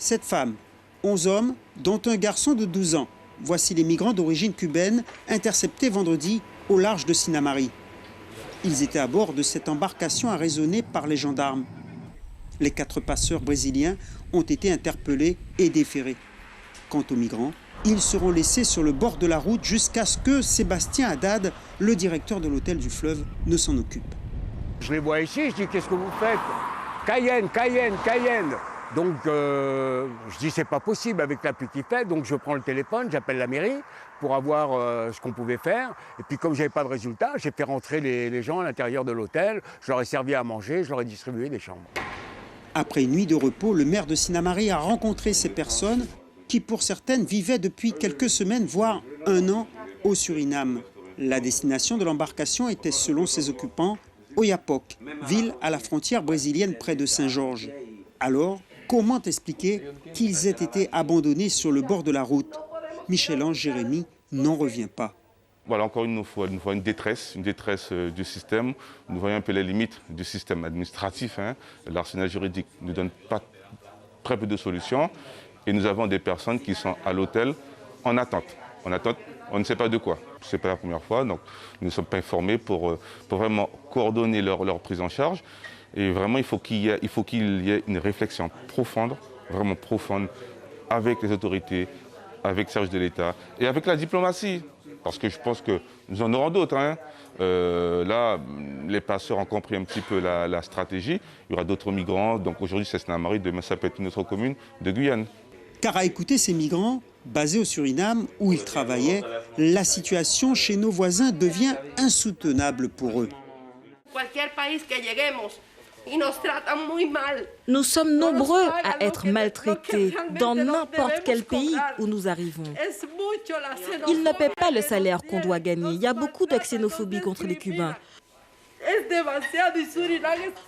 7 femmes, 11 hommes, dont un garçon de 12 ans. Voici les migrants d'origine cubaine interceptés vendredi au large de Sinnamary. Ils étaient à bord de cette embarcation arraisonnée par les gendarmes. Les 4 passeurs brésiliens ont été interpellés et déférés. Quant aux migrants, ils seront laissés sur le bord de la route jusqu'à ce que Sébastien Haddad, le directeur de l'hôtel du Fleuve, ne s'en occupe. Je les vois ici, je dis qu'est-ce que vous faites? Cayenne, Cayenne, Cayenne. Donc je dis c'est pas possible avec la pluie qui fait, donc je prends le téléphone, j'appelle la mairie pour avoir ce qu'on pouvait faire. Et puis comme j'avais pas de résultat, j'ai fait rentrer les gens à l'intérieur de l'hôtel, je leur ai servi à manger, je leur ai distribué des chambres. Après une nuit de repos, le maire de Sinnamary a rencontré ces personnes qui pour certaines vivaient depuis quelques semaines, voire un an au Suriname. La destination de l'embarcation était selon ses occupants Oiapoque, ville à la frontière brésilienne près de Saint-Georges. Alors, comment expliquer qu'ils aient été abandonnés sur le bord de la route? Michel-Ange Jérémy n'en revient pas. Voilà, encore une fois une détresse du système. Nous voyons un peu les limites du système administratif. L'arsenal juridique ne nous donne pas très peu de solutions. Et nous avons des personnes qui sont à l'hôtel en attente. On ne sait pas de quoi. Ce n'est pas la première fois, donc nous ne sommes pas informés pour vraiment coordonner leur prise en charge. Et vraiment, il faut qu'il y ait une réflexion profonde, vraiment profonde, avec les autorités, avec le service de l'État et avec la diplomatie. Parce que je pense que nous en aurons d'autres. Là, les passeurs ont compris un petit peu la stratégie. Il y aura d'autres migrants. Donc aujourd'hui, c'est Sinnamary, demain, ça peut être une autre commune de Guyane. Car à écouter ces migrants, basés au Suriname, où ils travaillaient, la situation chez nos voisins devient insoutenable pour eux. Nous sommes nombreux à être maltraités dans n'importe quel pays où nous arrivons. Ils ne paient pas le salaire qu'on doit gagner. Il y a beaucoup de xénophobie contre les Cubains.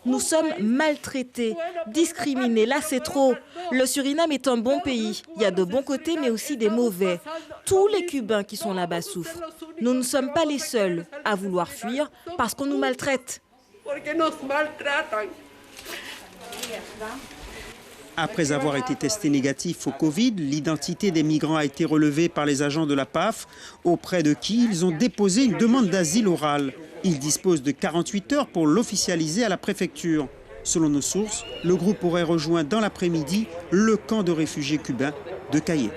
Nous sommes maltraités, discriminés. Là, c'est trop. Le Suriname est un bon pays. Il y a de bons côtés, mais aussi des mauvais. Tous les Cubains qui sont là-bas souffrent. Nous ne sommes pas les seuls à vouloir fuir parce qu'on nous maltraite. Après avoir été testés négatifs au Covid, l'identité des migrants a été relevée par les agents de la PAF, auprès de qui ils ont déposé une demande d'asile orale. Ils disposent de 48 heures pour l'officialiser à la préfecture. Selon nos sources, le groupe aurait rejoint dans l'après-midi le camp de réfugiés cubains de Cayenne.